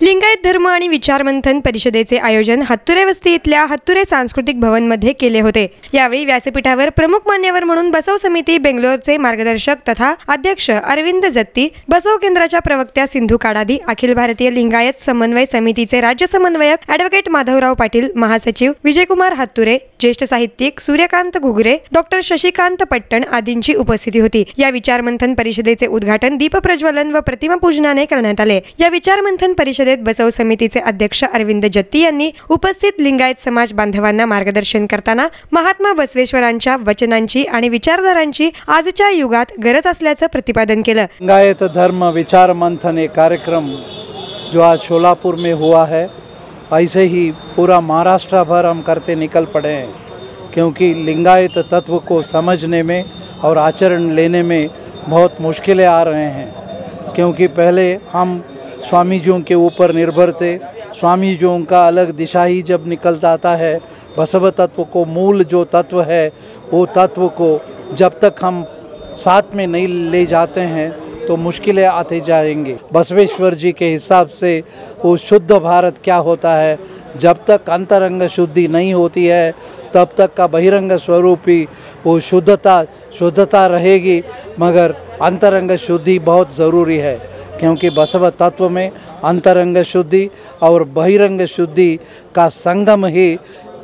लिंगायत धर्म आणि विचारमंथन परिषदेचे आयोजन हत्तुरे वस्ती इथल्या हत्तुरे सांस्कृतिक भवनमध्ये केले होते। यावेळी व्यासपीठावर प्रमुख मान्यवर म्हणून बसव समिती बेंगलोरचे मार्गदर्शक तथा अध्यक्ष अरविंद जत्ती, बसव केंद्राच्या प्रवक्त्या सिंधू काडादी, अखिल भारतीय लिंगायत समन्वय समितीचे राज्य समन्वयक ॲडव्होकेट माधवराव पाटील, महासचिव विजयकुमार हत्तुरे, ज्येष्ठ साहित्यिक सूर्यकांत घुगरे, डॉक्टर शशिकांत पट्टण आदींची उपस्थिती होती। या विचारमंथन परिषदेचे उद्घाटन दीपप्रज्वलन व प्रतिमा पूजनाने करण्यात आले। या विचारमंथन परिषदेत बसव समितीचे अध्यक्ष अरविंद जत्ती यांनी उपस्थित लिंगायत समाज बांधवांना मार्गदर्शन करताना महात्मा बसवेश्वरांच्या वचनांची आणि विचारधारांची आजच्या युगात गरज असल्याचं प्रतिपादन केलं। लिंगायत धर्म विचार मंथन एक कार्यक्रम जो आज शोलापुर में हुआ है, ऐसे ही पूरा महाराष्ट्र भर हम करते निकल पड़े हैं, क्योंकि लिंगायत तत्व को समझने में और आचरण लेने में बहुत मुश्किलें आ रहे हैं। क्योंकि पहले हम स्वामी जीयों के ऊपर निर्भर थे, स्वामी जीयों का अलग दिशा ही जब निकलता आता है, बसव तत्व को मूल जो तत्व है वो तत्व को जब तक हम साथ में नहीं ले जाते हैं तो मुश्किलें आते जाएंगे। बसवेश्वर जी के हिसाब से वो शुद्ध भारत क्या होता है, जब तक अंतरंग शुद्धि नहीं होती है तब तक का बहिरंग स्वरूप ही वो शुद्धता रहेगी, मगर अंतरंग शुद्धि बहुत ज़रूरी है। क्योंकि बसव तत्व में अंतरंग शुद्धि और बहिरंग शुद्धि का संगम ही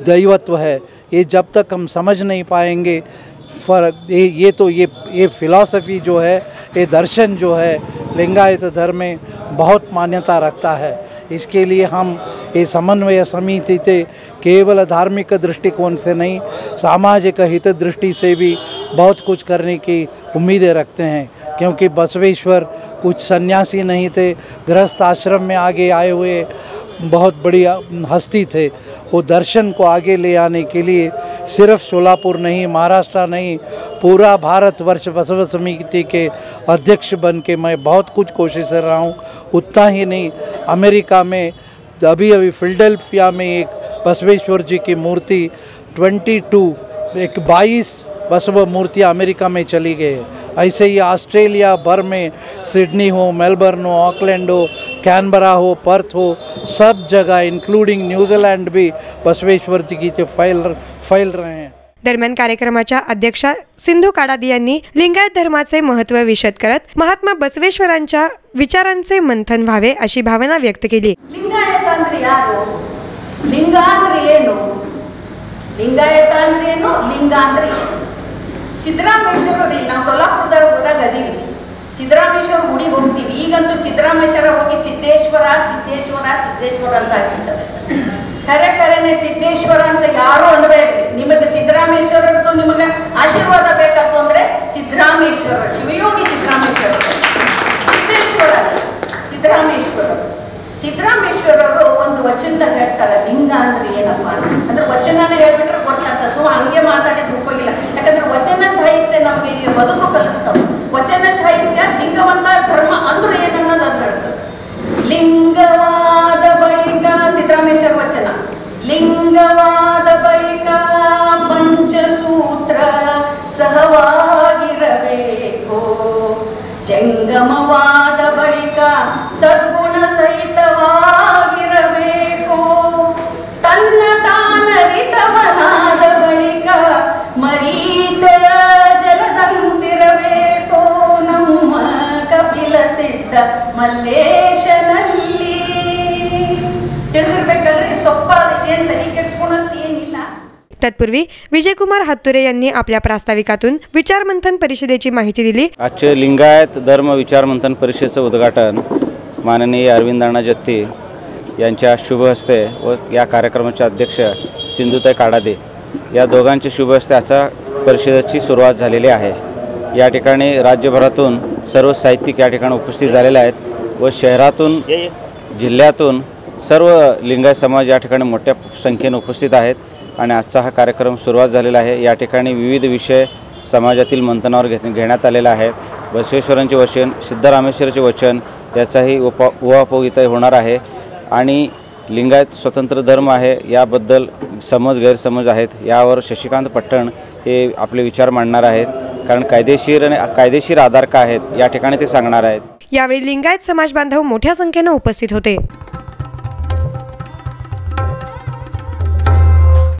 दैवत्व है। ये जब तक हम समझ नहीं पाएंगे फर्क, ये फिलॉसफी जो है, ये दर्शन जो है लिंगायत धर्म में बहुत मान्यता रखता है। इसके लिए हम ये समन्वय समिति थे केवल धार्मिक दृष्टिकोण से नहीं, सामाजिक हित दृष्टि से भी बहुत कुछ करने की उम्मीदें रखते हैं। क्योंकि बसवेश्वर कुछ सन्यासी नहीं थे, गृहस्थ आश्रम में आगे आए हुए बहुत बड़ी हस्ती थे। वो दर्शन को आगे ले आने के लिए सिर्फ सोलापुर नहीं, महाराष्ट्र नहीं, पूरा भारतवर्ष बसव समिति के अध्यक्ष बन के मैं बहुत कुछ कोशिश कर रहा हूँ। उतना ही नहीं, अमेरिका में अभी फिलाडेल्फिया में एक बसवेश्वर जी की मूर्ति 22 बसव मूर्तियाँ अमेरिका में चली गई है। ऐसे ही ऑस्ट्रेलिया भर में सिडनी हो, मेलबर्न हो, ऑकलैंड हो, कैनबरा हो, पर्थ हो, सब जगह इंक्लूडिंग न्यूजीलैंड भी बसवेश्वर जी की फैल रहे हैं। दरम्यान कार्यक्रमाच्या अध्यक्षा सिंधू काडादी यांनी लिंगायत धर्माचे महत्त्व विशद करत महात्मा बसवेश्वरांच्या विचारांचे मंथन व्हावे अशी भावना व्यक्त केली। लिंगायत ಅಂದ್ರೆ ಯಾರು, ಲಿಂಗ ಅಂದ್ರೆ ಏನು, ಲಿಂಗಾಯತ ಅಂದ್ರೆ ಏನು, ಲಿಂಗ ಅಂದ್ರೆ ಏನು? ಸಿದ್ದರಾಮೇಶ್ವರರು ಇಲ್ಲಿ ನಾವು ಸೋಲಾಪುರದಾಗ ಹೋದಾಗ ಅದೀವಿ, ಸಿದ್ದರಾಮೇಶ್ವರ ಗುಡಿಗೆ ಹೋಗ್ತೀವಿ। ಈಗಂತೂ ಸಿದ್ದರಾಮೇಶ್ವರ ಹೋಗಿ ಸಿದ್ದೇಶ್ವರ ಸಿದ್ದೇಶ್ವರ ಸಿದ್ದೇಶ್ವರ ಅಂತ ಆಗಿರ್ತದೆ। ಕರೆನೆ ಸಿದ್ದೇಶ್ವರ ಅಂತ ಯಾರು ಅನ್ಬೇಡ್ರಿ। ನಿಮಗೆ ಸಿದ್ದರಾಮೇಶ್ವರದ್ದು ನಿಮಗೆ ಆಶೀರ್ವಾದ ಬೇಕತ್ತು ಅಂದ್ರೆ ಸಿದ್ದರಾಮೇಶ್ವರ, ಶಿವಯೋಗಿ ಸಿದ್ದರಾಮೇಶ್ವರ, ಸಿದ್ದರಾಮೇಶ್ವರರು ಒಂದು ವಚನದಾಗ ಹೇಳ್ತಾರೆ ಲಿಂಗ ಅಂದ್ರೆ ಏನಪ್ಪ ಅಂದ್ರೆ ವಚನನೇ ಹೇಳ್ಬಿಟ್ರೆ ಗೊತ್ತಾಗ್ತದೆ, ಹಂಗೆ ಮಾತಾಡಿದ್ರೆ ಉಪಯೋಗಿಲ್ಲ। ಯಾಕಂದ್ರೆ ವಚನ ಸಾಹಿತ್ಯ ನಮಗೆ ಈಗ ಬದುಕು ಕಲಿಸ್ತಾವೆ। ವಚನ ಸಾಹಿತ್ಯ ಲಿಂಗವಂತ ಧರ್ಮ ಅಂದ್ರೆ ಏನನ್ನೋದು ಅದು ಹೇಳ್ತದೆ। ಲಿಂಗವಾದ ಬಳಿಕ ಸಿದ್ದರಾಮೇಶ್ವರ ವಚನ, ಲಿಂಗವಾದ ಬಳಿಕ ಪಂಚಸೂತ್ರ ಸಹವಾಗಿರಬೇಕು, ಜಂಗಮವಾದ ಬಳಿಕ ಸದ್ಗುಣ ಸಹಿತವಾಗಿರಬೇಕು, ತನ್ನ ತಾನರಿತವನಾದ ಬಳಿಕ ಮರೀಚಯ ಜಲದಂತಿರಬೇಕು, ನಮ್ಮ ಕಪಿಲ ಸಿದ್ಧ ಮಲ್ಲೇಶನಲ್ಲಿ ತಿಳಿದಿರ್ಬೇಕಲ್ರಿ। ಸೊಪ್ಪಾದ ಏನು ತಲೆ ಕೆಡಿಸ್ಕೊಳೋದು ಏನಿಲ್ಲ। तत्पूर्वी विजयकुमार हत्तुरे यांनी आपल्या प्रास्ताविकातून विचारमंथन परिषदेची माहिती दिली। आजचे लिंगायत धर्म विचारमंथन परिषदेचं उद्घाटन माननीय अरविंद जत्ती यांच्या शुभ हस्ते व या कार्यक्रमाचे अध्यक्ष सिंधुताई काडादे या दोघांच्या शुभ हस्ते आजच्या परिषदेची सुरुवात झालेली आहे। या ठिकाणी राज्यभरातून सर्व साहित्यिक या ठिकाणी उपस्थित झालेले आहेत व शहरातून जिल्ह्यातून सर्व लिंगायत समाज या ठिकाणी मोठ्या संख्येने उपस्थित आहेत आणि आजचा हा कार्यक्रम सुरुवात झालेला आहे। या ठिकाणी विविध विषय समाजातील मंथनावर घेण्यात आलेला आहे। बसवेश्वरांचे वचन, सिद्धरामेश्वराचे वचन याचाही उहापोह इथे होणार आहे आणि लिंगायत स्वतंत्र धर्म आहे याबद्दल समज गैरसमज आहेत, यावर शशिकांत पट्टण हे आपले विचार मांडणार आहेत, कारण कायदेशीर आधार काय आहेत या ठिकाणी ते सांगणार आहेत। यावेळी लिंगायत समाज बांधव मोठ्या संख्येने उपस्थित होते।